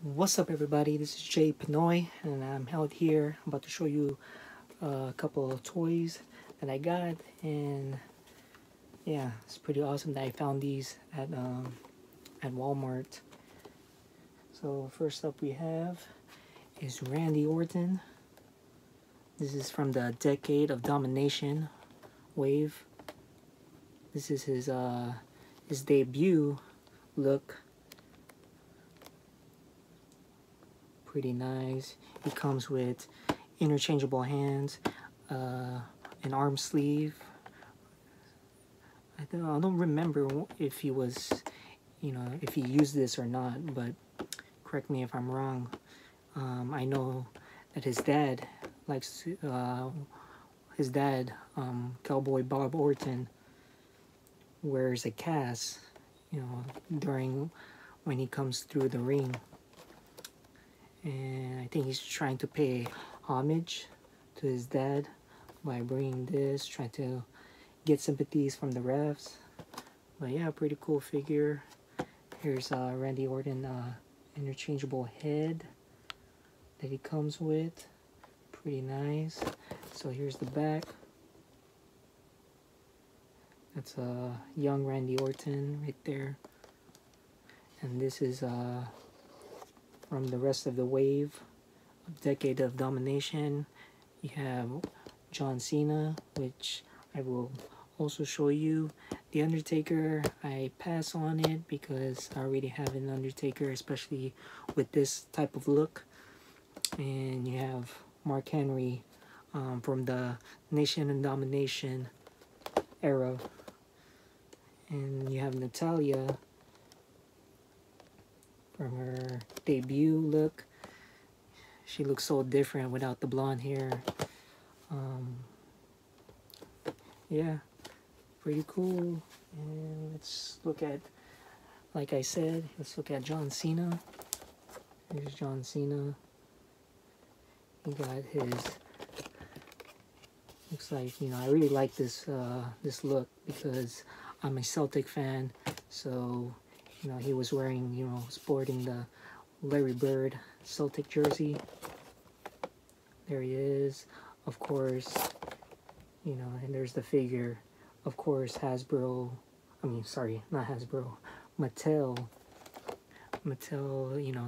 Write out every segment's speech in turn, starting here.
What's up, everybody? This is Jay Panoy, and I'm out here. I'm about to show you a couple of toys that I got, and yeah, it's pretty awesome that I found these at Walmart. So first up we have is Randy Orton. This is from the Decade of Domination wave. This is his debut look. Pretty nice. He comes with interchangeable hands, an arm sleeve. I don't remember if he was, if he used this or not, but correct me if I'm wrong. I know that his dad likes Cowboy Bob Orton, wears a cast, during when he comes through the ring. And I think he's trying to pay homage to his dad by bringing this, trying to get sympathies from the refs. But yeah, pretty cool figure. Here's Randy Orton interchangeable head that he comes with. Pretty nice. So here's the back. That's young Randy Orton right there. And this is from the rest of the wave, Decade of Domination. You have John Cena, which I will also show you. The Undertaker, I pass on it because I already have an Undertaker, especially with this type of look. And you have Mark Henry from the Nation and Domination era. And you have Natalia from her debut look. She looks so different without the blonde hair. Yeah, pretty cool. And let's look at, like I said, let's look at John Cena. Here's John Cena. He got his, looks like, I really like this this look because I'm a Celtic fan. So he was wearing, sporting the Larry Bird Celtic jersey. There he is. Of course, and there's the figure. Of course, Mattel,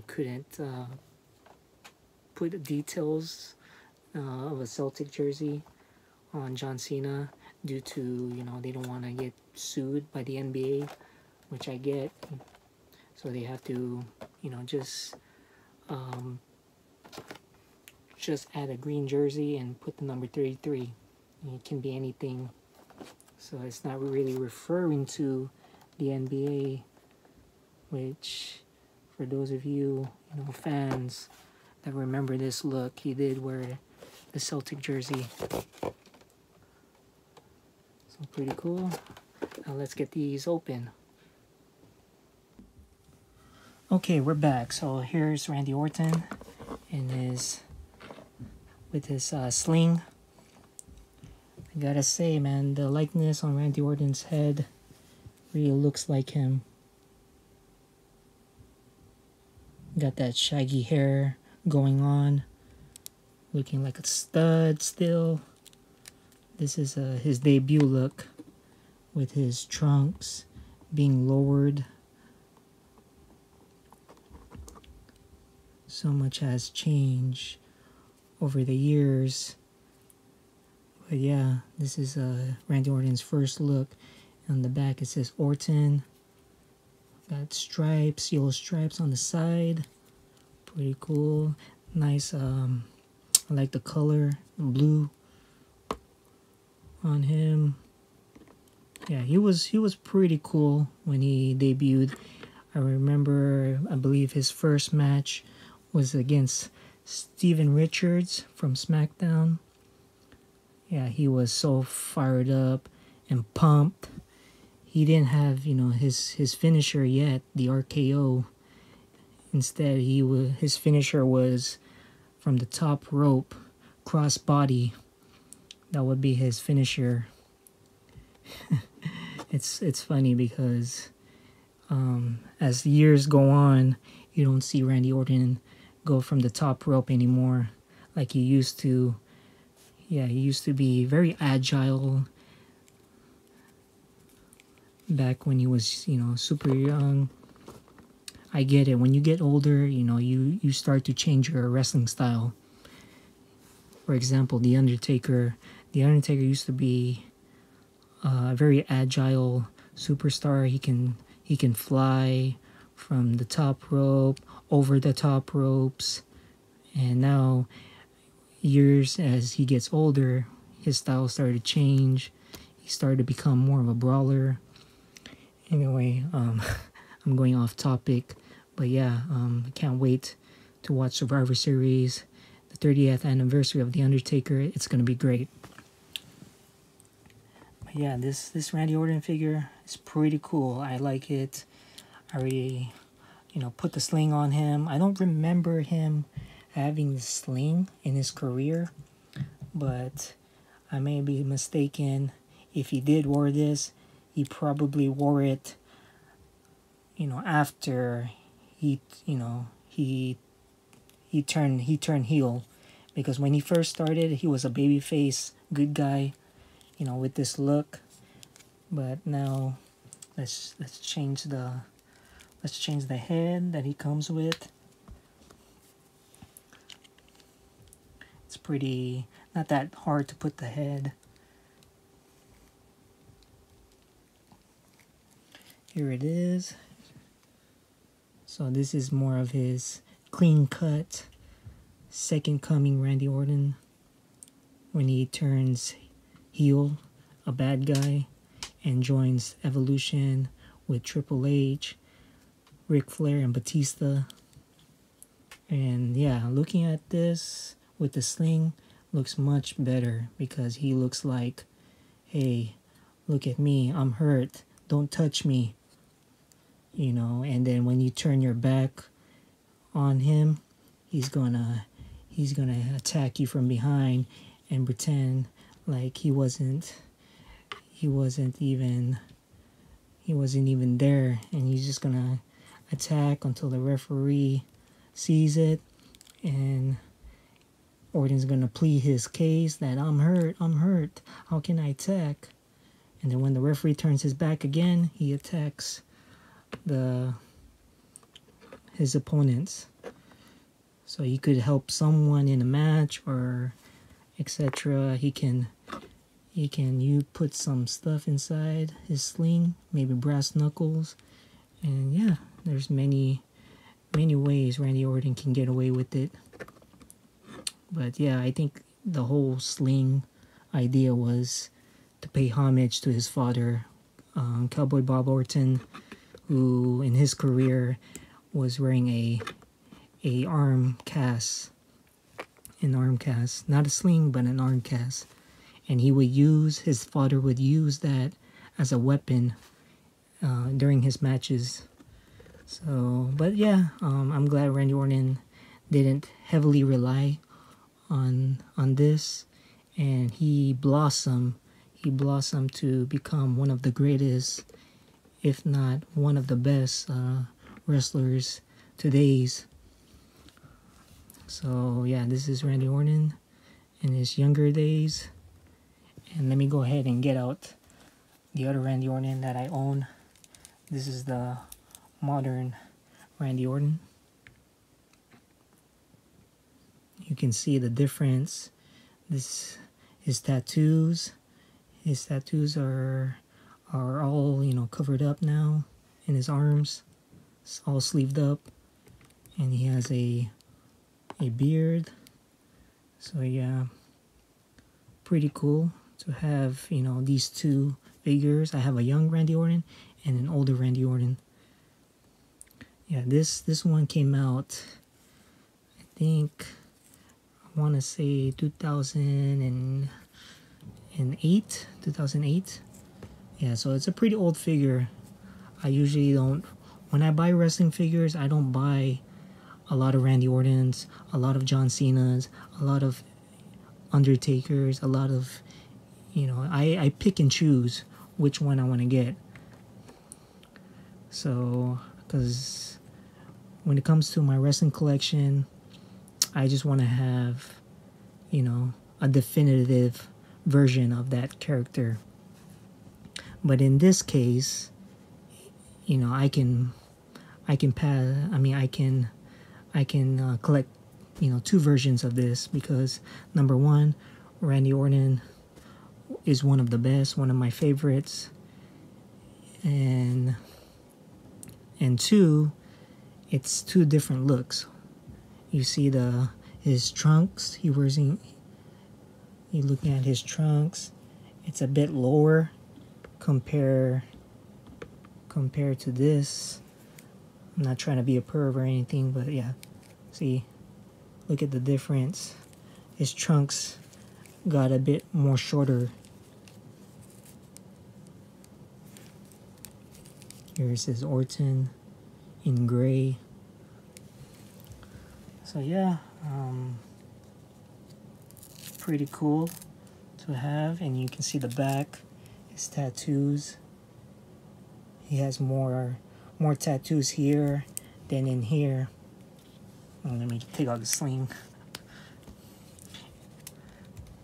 couldn't put the details of a Celtic jersey on John Cena due to, they don't want to get sued by the NBA, which I get. So they have to, just add a green jersey and put the number 33. It can be anything. So it's not really referring to the NBA, which for those of you, fans that remember this look, he did wear the Celtic jersey. So pretty cool. Now let's get these open. Okay, we're back. So here's Randy Orton with his sling. I gotta say, man, the likeness on Randy Orton's head really looks like him. Got that shaggy hair going on, looking like a stud still. This is his debut look with his trunks being lowered. So much has changed over the years. But yeah, this is Randy Orton's first look. On the back it says Orton. Got stripes, yellow stripes on the side. Pretty cool. Nice, I like the color, blue on him. Yeah, he was pretty cool when he debuted. I believe his first match was against Steven Richards from SmackDown. Yeah, he was so fired up and pumped. He didn't have, his finisher yet, the RKO. Instead, his finisher was from the top rope, cross body. That would be his finisher. It's funny because as the years go on, You don't see Randy Orton go from the top rope anymore like he used to. Yeah, he used to be very agile back when he was, you know, super young. I get it. When you get older, you know, you start to change your wrestling style. For example, The Undertaker. The Undertaker used to be a very agile superstar. He can fly from the top rope, over the top ropes. And now, years as he gets older, his style started to change. He started to become more of a brawler. Anyway, I'm going off topic. But yeah, I can't wait to watch Survivor Series, the 30th anniversary of The Undertaker. It's going to be great. But yeah, this Randy Orton figure is pretty cool. I like it. I already, you know, put the sling on him. I don't remember him having the sling in his career, but I may be mistaken. If he did wear this, he probably wore it, you know, after he turned heel, because when he first started, he was a babyface good guy, you know, with this look. But now let's change the head that he comes with. It's pretty, not that hard to put the head. Here it is. So this is more of his clean cut second coming Randy Orton, when he turns heel, a bad guy, and joins Evolution with Triple H, Ric Flair, and Batista. And yeah, looking at this with the sling looks much better, because he looks like, hey, look at me, I'm hurt, don't touch me, you know. And then when you turn your back on him, he's gonna attack you from behind and pretend like he wasn't even there, and he's just gonna attack until the referee sees it, and Orton's gonna plead his case that I'm hurt, how can I attack? And then when the referee turns his back again, he attacks his opponents. So he could help someone in a match or etc. You put some stuff inside his sling, maybe brass knuckles, and yeah, there's many ways Randy Orton can get away with it. But yeah, I think the whole sling idea was to pay homage to his father, Cowboy Bob Orton, who in his career was wearing an arm cast, not a sling, but an arm cast. And his father would use that as a weapon during his matches. So, but yeah, I'm glad Randy Orton didn't heavily rely on this, and he blossomed to become one of the greatest, if not one of the best wrestlers today's. So yeah, this is Randy Orton in his younger days. And let me go ahead and get out the other Randy Orton that I own. This is the modern Randy Orton. You can see the difference. His tattoos are all, you know, covered up now in his arms. It's all sleeved up, and he has a beard. So yeah, pretty cool to have, you know, these two figures. I have a young Randy Orton and an older Randy Orton. Yeah, this one came out, I think, I want to say 2008. Yeah, so it's a pretty old figure. I usually don't, when I buy wrestling figures, I don't buy a lot of Randy Ortons, a lot of John Cenas, a lot of Undertakers, a lot of, you know, I pick and choose which one I want to get. So, because when it comes to my wrestling collection, I just want to have, you know, a definitive version of that character. But in this case, you know, I can collect, you know, two versions of this, because number one, Randy Orton is one of the best, one of my favorites, and two, it's two different looks. You see his trunks. You're looking at his trunks. It's a bit lower compared to this. I'm not trying to be a perv or anything, but yeah. See, look at the difference. His trunks got a bit more shorter. Here's his Orton in gray. So yeah, pretty cool to have. And you can see the back, his tattoos. He has more tattoos here than in here. Oh, let me take out the sling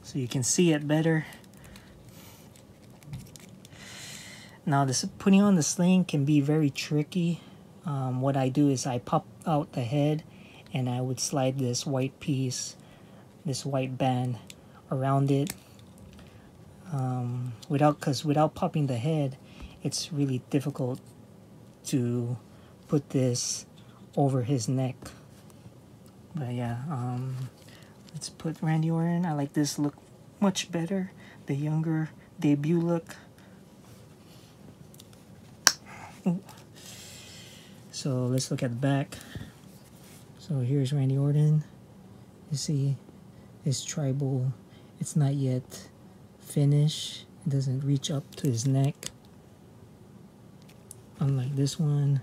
so you can see it better. Now, this putting on the sling can be very tricky. What I do is I pop out the head and I would slide this white piece, this white band around it. Without popping the head, it's really difficult to put this over his neck. But yeah, let's put Randy Orton. I like this look much better, the younger debut look. Ooh. So let's look at the back. So here's Randy Orton. You see his tribal, it's not yet finished. It doesn't reach up to his neck, unlike this one.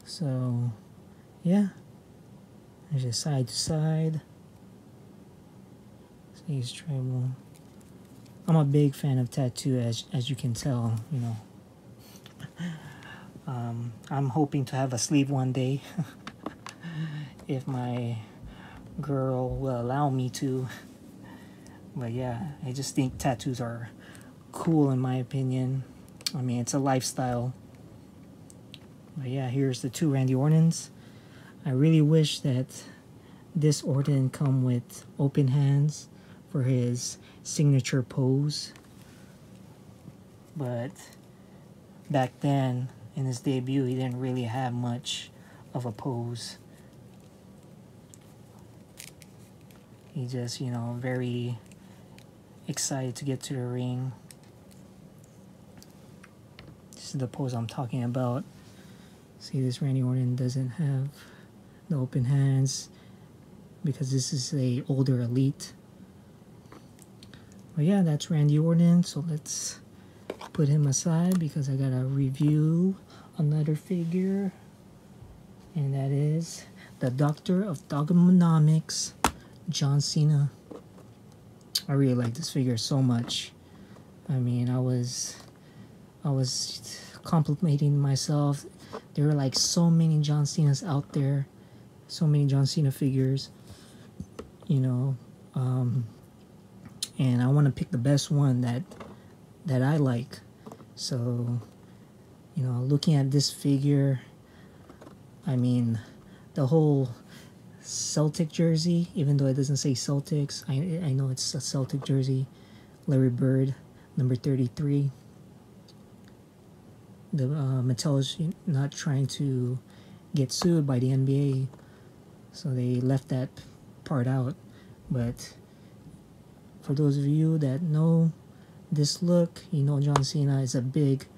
So yeah, there's a side to side. See his tribal. I'm a big fan of tattoo, as you can tell, you know. I'm hoping to have a sleeve one day if my girl will allow me to. But yeah, I just think tattoos are cool in my opinion. I mean, it's a lifestyle. But yeah, here's the two Randy Ortons. I really wish that this Orton come with open hands for his signature pose. But back then, in his debut, he didn't really have much of a pose. He just, you know, very excited to get to the ring. This is the pose I'm talking about. See, this Randy Orton doesn't have the open hands because this is a older elite. But yeah, that's Randy Orton. So let's put him aside because I gotta review another figure, and that is the Doctor of Dogmanomics, John Cena. I really like this figure so much. I mean, I was complimenting myself. There are like so many John Cenas out there, so many John Cena figures, you know, and I want to pick the best one that I like. So, you know, looking at this figure, I mean, the whole Celtic jersey, even though it doesn't say Celtics, I know it's a Celtic jersey. Larry Bird, number 33. The Mattel is not trying to get sued by the NBA, so they left that part out. But for those of you that know this look, you know John Cena is a big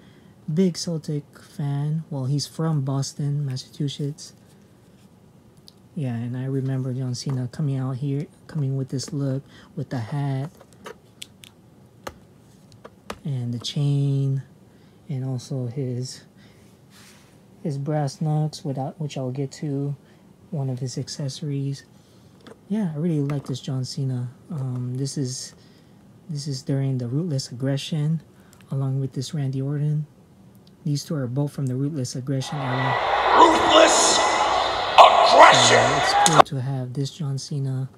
Celtic fan. Well, he's from Boston, Massachusetts. Yeah, and I remember John Cena coming with this look, with the hat and the chain, and also his brass knucks, which I'll get to, one of his accessories. Yeah, I really like this John Cena. This is during the Ruthless Aggression, along with this Randy Orton. These two are both from the Ruthless Aggression era. Ruthless Aggression! It's cool to have this John Cena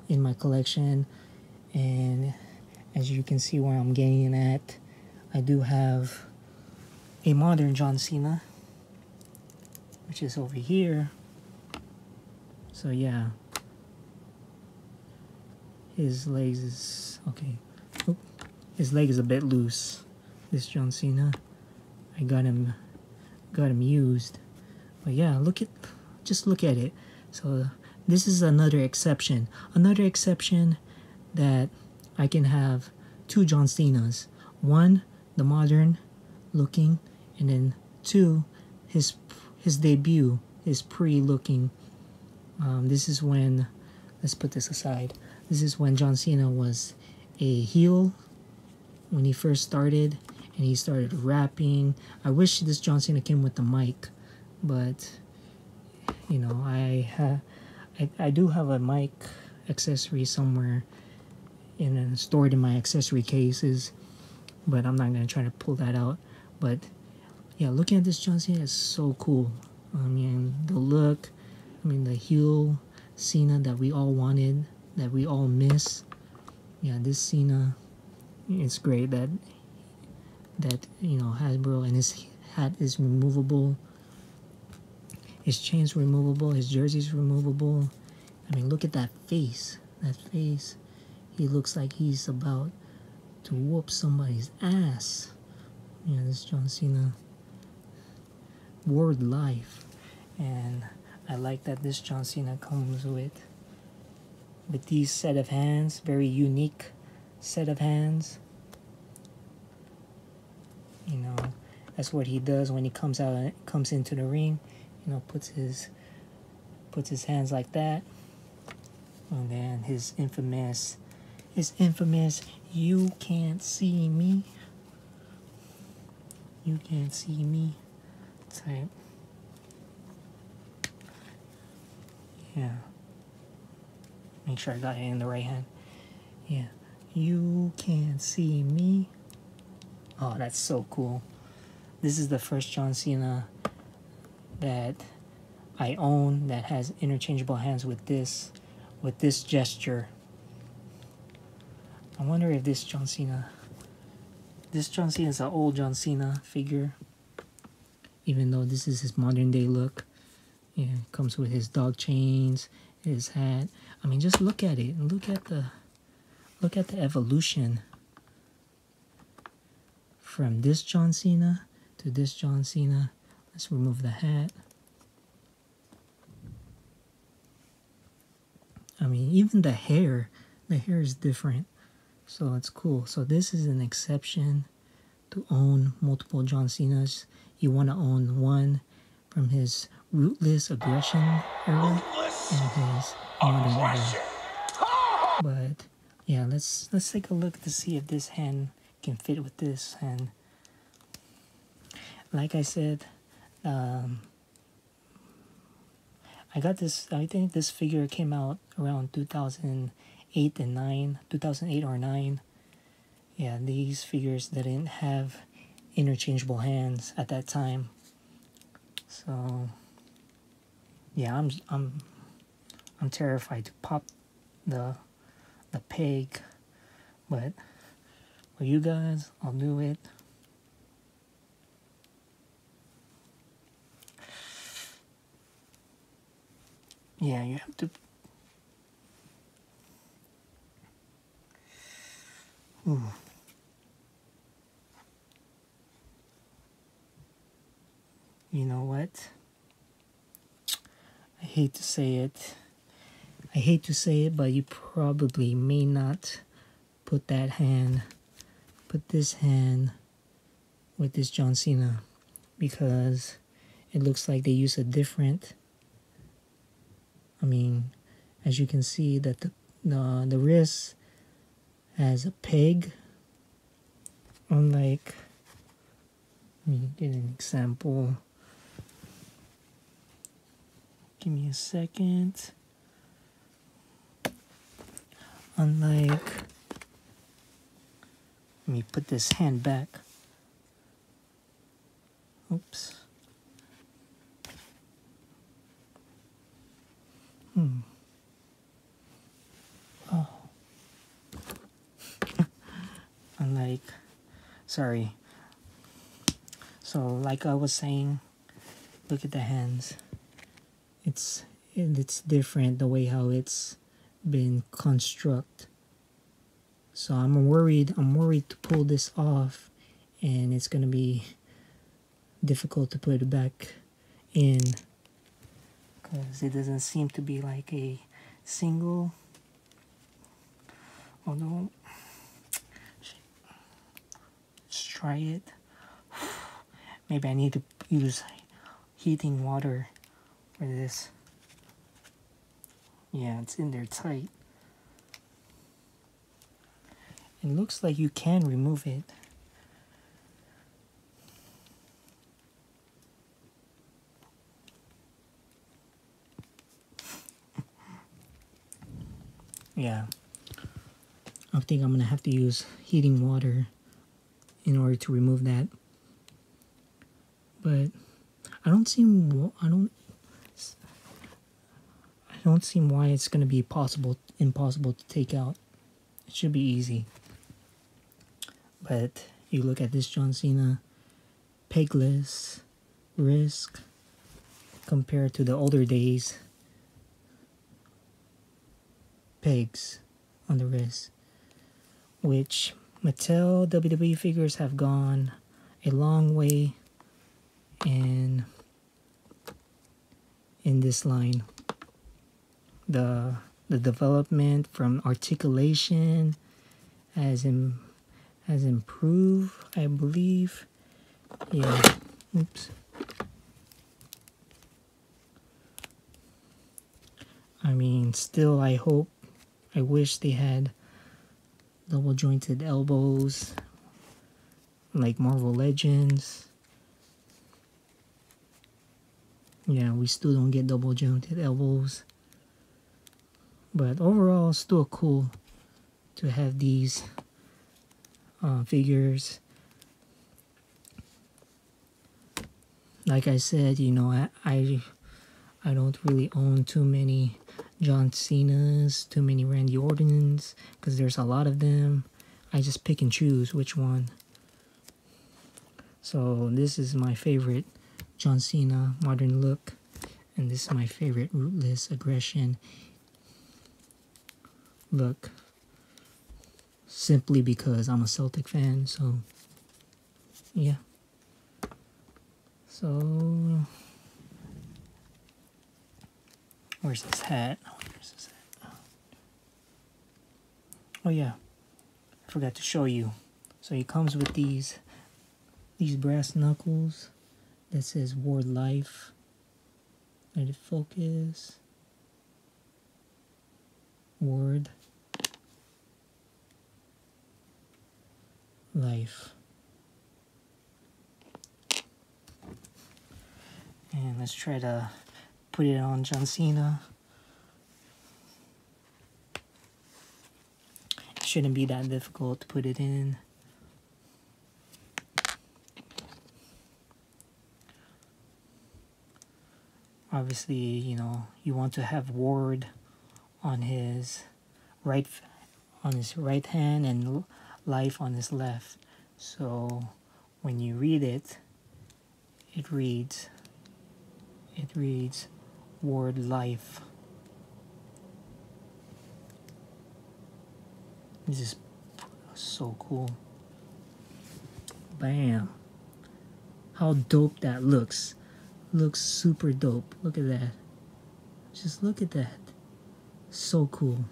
in my collection. And as you can see where I'm getting at, I do have a modern John Cena, which is over here. So yeah, his legs is okay. Oop. His leg is a bit loose. This John Cena, I got him used. But yeah, just look at it. So this is another exception that I can have two John Cenas. One, the modern looking, and then two, his debut, his pre-looking. This is when, let's put this aside. This is when John Cena was a heel when he first started, and he started rapping. I wish this John Cena came with the mic, but you know, I do have a mic accessory somewhere stored in my accessory cases, but I'm not gonna try to pull that out. But yeah, looking at this John Cena is so cool. I mean, the look, I mean, the heel Cena that we all wanted, that we all miss. Yeah, this Cena, it's great that you know, Hasbro, and his hat is removable, his chain's removable, his jersey's removable. I mean, look at that face. He looks like he's about to whoop somebody's ass. Yeah, this John Cena word life. And I like that this John Cena comes with these set of hands, very unique set of hands. You know, that's what he does when he comes into the ring. You know, puts his hands like that, and then his infamous "You can't see me, you can't see me" type. Yeah. Make sure I got it in the right hand. Yeah. You can't see me. Oh, that's so cool. This is the first John Cena that I own that has interchangeable hands with this gesture. I wonder if this John Cena is an old John Cena figure, even though this is his modern day look. Yeah, it comes with his dog chains, his hat. I mean, just look at it and look at the evolution from this John Cena to this John Cena. Let's remove the hat. I mean, even the hair is different. So it's cool. So this is an exception to own multiple John Cenas. You want to own one from his Ruthless Aggression era and his modern era. But yeah, let's take a look to see if this hand can fit with this hand. Like I said, I think this figure came out around 2008 or 9. Yeah, these figures didn't have interchangeable hands at that time. So yeah, I'm terrified to pop the peg, but for you guys, I'll do it. Yeah, you have to. Ooh. You know what? I hate to say it, but you probably may not put this hand with this John Cena, because it looks like they use a different. I mean, as you can see that the wrist has a peg, unlike, let me get an example. Give me a second. Unlike, let me put this hand back. Oops. Oh. Sorry. So like I was saying, look at the hands. It's different the way how it's been constructed. So I'm worried to pull this off, and it's gonna be difficult to put it back in because it doesn't seem to be like a single. Oh no. Let's try it. Maybe I need to use heating water for this. Yeah, it's in there tight. It looks like you can remove it. Yeah. I think I'm gonna have to use heating water in order to remove that. But I don't see why it's gonna be impossible to take out. It should be easy. But you look at this John Cena pegless wrist compared to the older days pegs on the wrist, which Mattel WWE figures have gone a long way in this line. The development from articulation has improved, I believe. Yeah. Oops. I mean, still, I wish they had double jointed elbows like Marvel Legends. Yeah, we still don't get double jointed elbows. But overall, still cool to have these figures. Like I said, you know, I don't really own too many John Cenas, too many Randy Ortons, because there's a lot of them. I just pick and choose which one. So this is my favorite John Cena modern look, and this is my favorite Ruthless Aggression look, simply because I'm a Celtic fan. So yeah. So where's this hat? Oh yeah, I forgot to show you. So he comes with these brass knuckles that says Ward Life. Let it focus. Ward Life. And let's try to put it on John Cena. It shouldn't be that difficult to put it in. Obviously, you know, you want to have Ward on his right hand and Life on his left. So when you read it, it reads Ward Life. This is so cool. Bam. How dope that looks. Looks super dope. Look at that. Just look at that. So cool.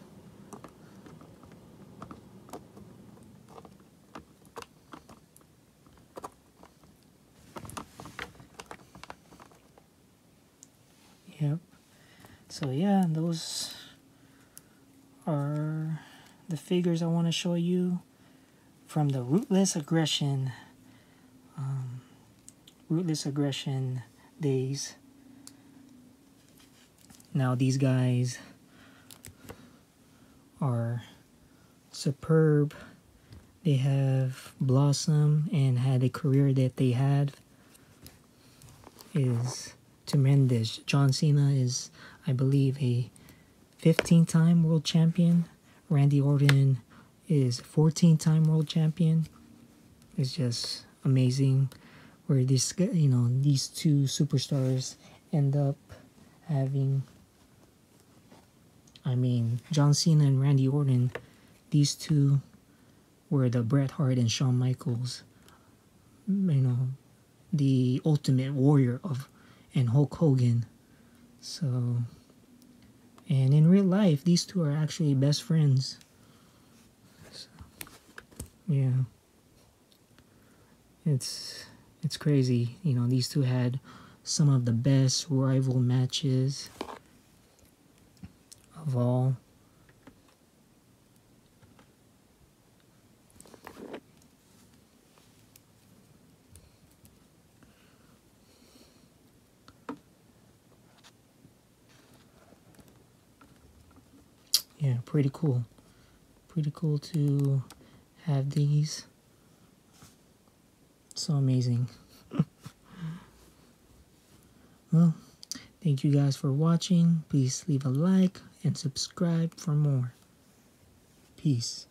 Yep. So yeah, those are the figures I want to show you from the Ruthless Aggression days. Now these guys are superb. They have blossomed and had a career that they had. is tremendous. John Cena is, I believe, a 15-time world champion. Randy Orton is 14-time world champion. It's just amazing where these two superstars end up having. I mean, John Cena and Randy Orton, these two were the Bret Hart and Shawn Michaels, the Ultimate Warrior and Hulk Hogan. So, and in real life, these two are actually best friends. So, yeah, it's crazy. These two had some of the best rival matches of all. Yeah, pretty cool. Pretty cool to have these. So amazing. Well, thank you guys for watching. Please leave a like and subscribe for more. Peace.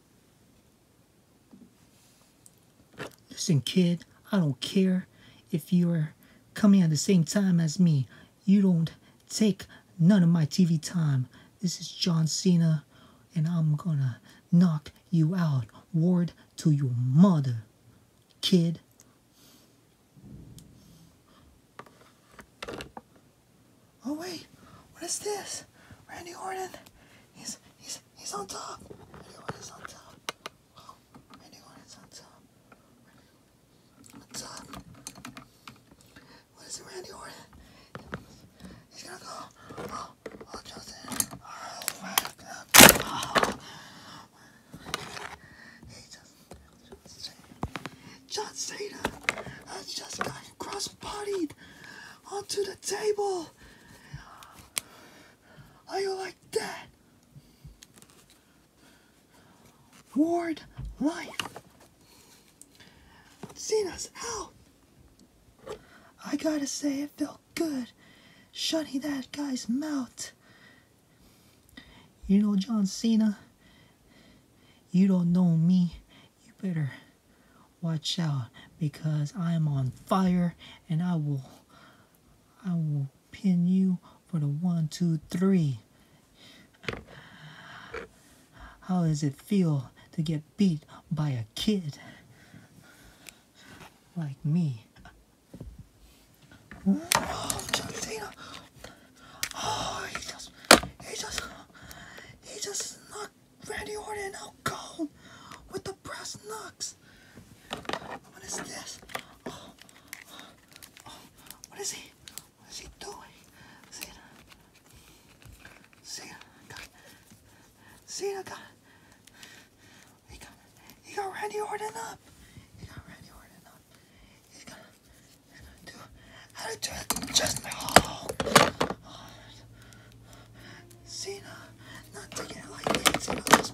Listen, kid, I don't care if you're coming at the same time as me. You don't take none of my TV time. This is John Cena, and I'm gonna knock you out. Word to your mother, kid. Oh wait, what is this? Randy Orton. He's on top. Randy Orton's on top. Oh, Randy Orton's on top. On top. What is it, Randy Orton? He's gonna go. Oh, Justin. Oh, my God. Oh. John Cena has just got cross-bodied onto the table. Are you like that? Ward life. Cena's out. I gotta say, it felt good shutting that guy's mouth. John Cena, you don't know me. You better watch out, because I am on fire, and I will pin you for the 1, 2, 3. How does it feel to get beat by a kid like me? Oh, John Cena! Oh, he just knocked Randy Orton out cold with the brass knucks. What is this? Oh, what is he? What is he doing? Cena got he got Randy Orton up. He's gonna do how to do it just now. Cena, not taking it like that. Cena just